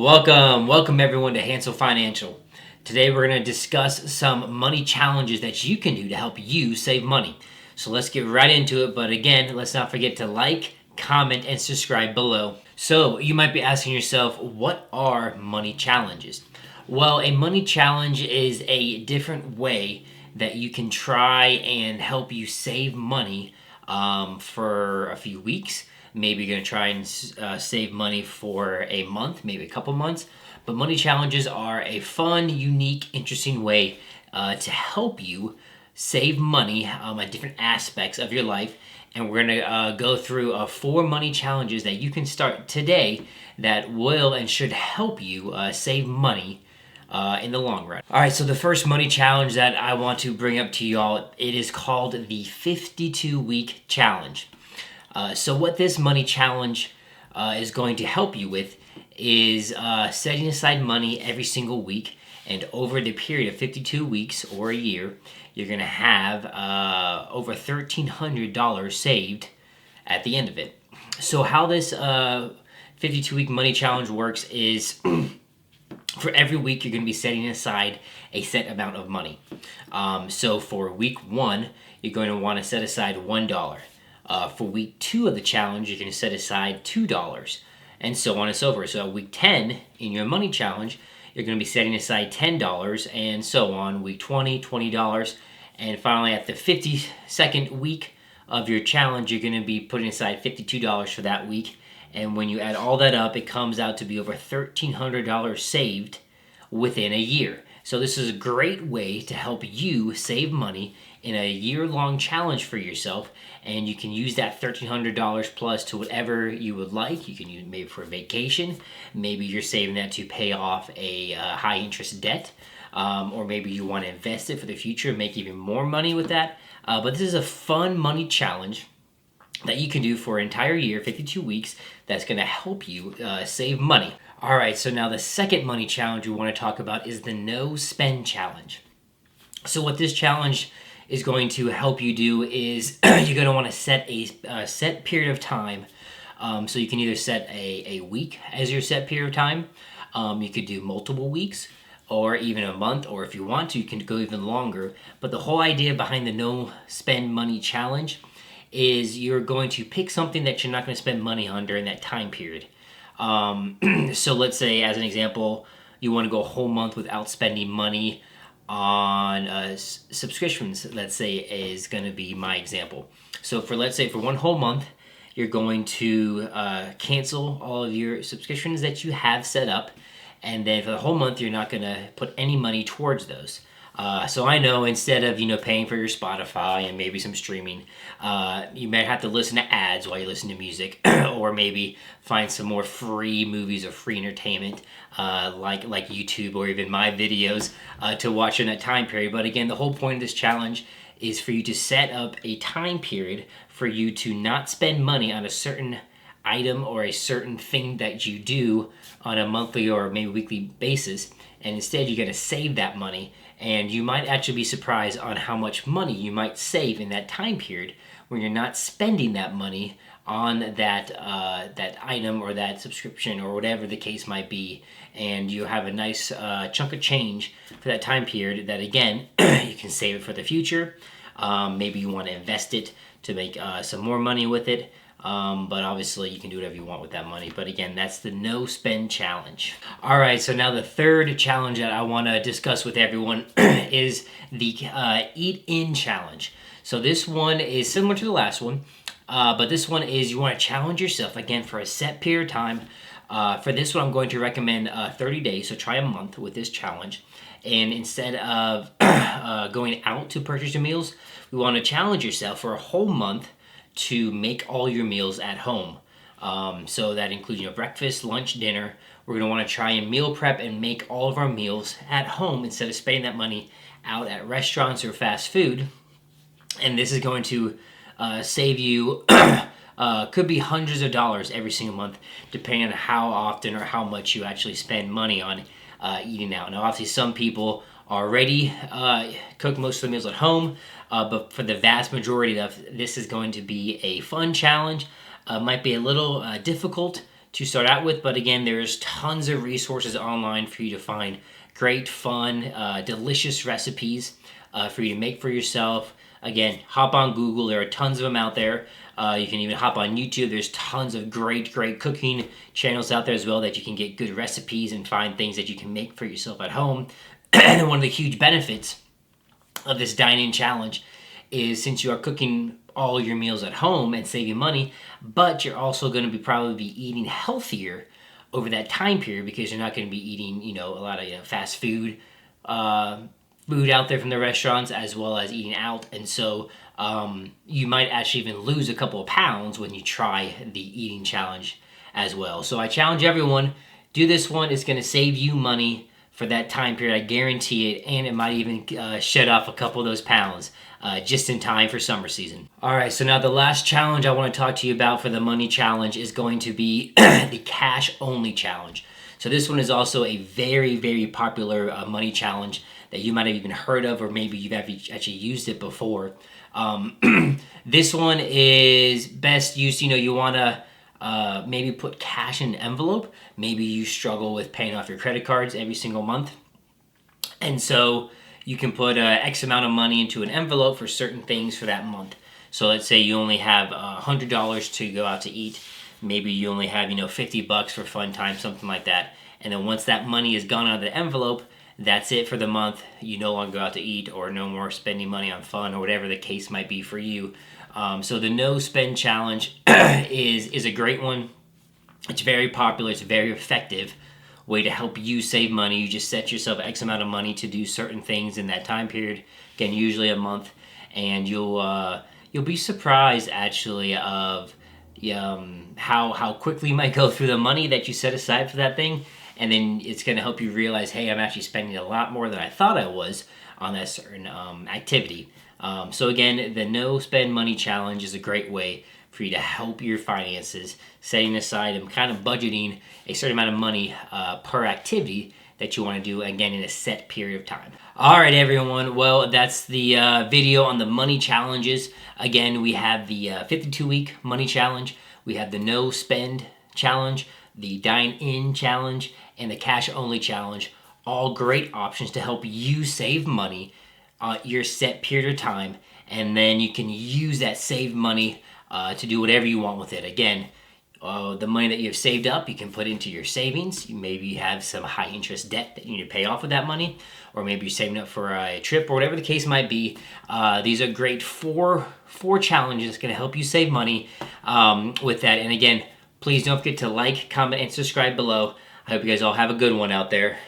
Welcome everyone to Hansel Financial. Today we're going to discuss some money challenges that you can do to help you save money. So let's get right into it, but again, let's not forget to like, comment, and subscribe below. So you might be asking yourself, what are money challenges? Well, a money challenge is a different way that you can try and help you save money for a few weeks. Maybe you're going to try and save money for a month, maybe a couple months. But money challenges are a fun, unique, interesting way to help you save money at different aspects of your life. And we're going to go through 4 money challenges that you can start today that will and should help you save money in the long run. All right, so the first money challenge that I want to bring up to y'all, it is called the 52-week challenge. So what this money challenge is going to help you with is setting aside money every single week, and over the period of 52 weeks or a year, you're going to have over $1,300 saved at the end of it. So how this 52-week money challenge works is for every week you're going to be setting aside a set amount of money. So for week 1, you're going to want to set aside $1. For week 2 of the challenge, you're going to set aside $2, and so on and so forth. So week 10 in your money challenge, you're going to be setting aside $10, and so on. Week 20, $20, and finally at the 52nd week of your challenge, you're going to be putting aside $52 for that week. And when you add all that up, it comes out to be over $1,300 saved within a year. So this is a great way to help you save money in a year-long challenge for yourself, and you can use that $1,300 plus to whatever you would like. You can use maybe for a vacation, maybe you're saving that to pay off a high-interest debt, or maybe you want to invest it for the future and make even more money with that. But this is a fun money challenge that you can do for an entire year, 52 weeks, that's going to help you save money. All right, so now the second money challenge we want to talk about is the no spend challenge. So what this challenge is going to help you do is you're going to want to set a set period of time. So you can either set a week as your set period of time. You could do multiple weeks or even a month, or if you want to, you can go even longer. But the whole idea behind the no spend money challenge is you're going to pick something that you're not going to spend money on during that time period. So let's say, as an example, you want to go a whole month without spending money on subscriptions, let's say, is going to be my example. So let's say for one whole month, you're going to cancel all of your subscriptions that you have set up, and then for the whole month, you're not going to put any money towards those. So I know instead of paying for your Spotify and maybe some streaming, you might have to listen to ads while you listen to music, or maybe find some more free movies or free entertainment like YouTube or even my videos to watch in that time period. But again, the whole point of this challenge is for you to set up a time period for you to not spend money on a certain item or a certain thing that you do on a monthly or maybe weekly basis, and instead you're going to save that money. And you might actually be surprised on how much money you might save in that time period when you're not spending that money on that item or that subscription or whatever the case might be. And you have a nice chunk of change for that time period that, again, you can save it for the future. Maybe you want to invest it to make some more money with it. But obviously you can do whatever you want with that money. But again, that's the no spend challenge. All right, so now the third challenge that I want to discuss with everyone is the eat in challenge. So this one is similar to the last one, but this one is you want to challenge yourself again for a set period of time. For this one, I'm going to recommend 30 days, so try a month with this challenge. And instead of going out to purchase your meals, we want to challenge yourself for a whole month to make all your meals at home. So that includes breakfast, lunch, dinner. We're going to want to try and meal prep and make all of our meals at home instead of spending that money out at restaurants or fast food. And this is going to save you could be hundreds of dollars every single month, depending on how often or how much you actually spend money on eating out. Now, obviously, some people already cook most of the meals at home, but for the vast majority of this is going to be a fun challenge. Might be a little difficult to start out with, but again, there's tons of resources online for you to find great, fun, delicious recipes for you to make for yourself. Again, hop on Google. There are tons of them out there. You can even hop on YouTube. There's tons of great cooking channels out there as well that you can get good recipes and find things that you can make for yourself at home. And one of the huge benefits of this dine-in challenge is, since you are cooking all your meals at home and saving money, but you're also going to probably be eating healthier over that time period, because you're not going to be eating, a lot of fast food, food out there from the restaurants, as well as eating out. And so you might actually even lose a couple of pounds when you try the eating challenge as well. So I challenge everyone, do this one. It's going to save you money for that time period, I guarantee it, and it might even shed off a couple of those pounds just in time for summer season. All right, so now the last challenge I want to talk to you about for the money challenge is going to be the cash only challenge. So this one is also a very popular money challenge that you might have even heard of, or maybe you've actually used it before. This one is best used, you want to maybe put cash in an envelope. Maybe you struggle with paying off your credit cards every single month, and so you can put X amount of money into an envelope for certain things for that month. So let's say you only have $100 to go out to eat. Maybe you only have $50 for fun time, something like that. And then once that money is gone out of the envelope, that's it for the month. You no longer go out to eat, or no more spending money on fun, or whatever the case might be for you. So the no spend challenge is a great one. It's very popular. It's a very effective way to help you save money. You just set yourself X amount of money to do certain things in that time period. Again, usually a month, and you'll be surprised actually of how quickly you might go through the money that you set aside for that thing. And then it's going to help you realize, hey, I'm actually spending a lot more than I thought I was on that certain activity. So again, the no spend money challenge is a great way for you to help your finances, setting aside and kind of budgeting a certain amount of money per activity that you want to do, again, in a set period of time. All right, everyone. Well, that's the video on the money challenges. Again, we have the 52-week money challenge. We have the no spend challenge, the dine-in challenge, and the cash-only challenge. All great options to help you save money your set period of time, and then you can use that saved money to do whatever you want with it. Again, the money that you have saved up, you can put into your savings. You maybe have some high-interest debt that you need to pay off with that money, or maybe you're saving up for a trip, or whatever the case might be. These are great four challenges going to help you save money with that. And again, please don't forget to like, comment, and subscribe below. I hope you guys all have a good one out there.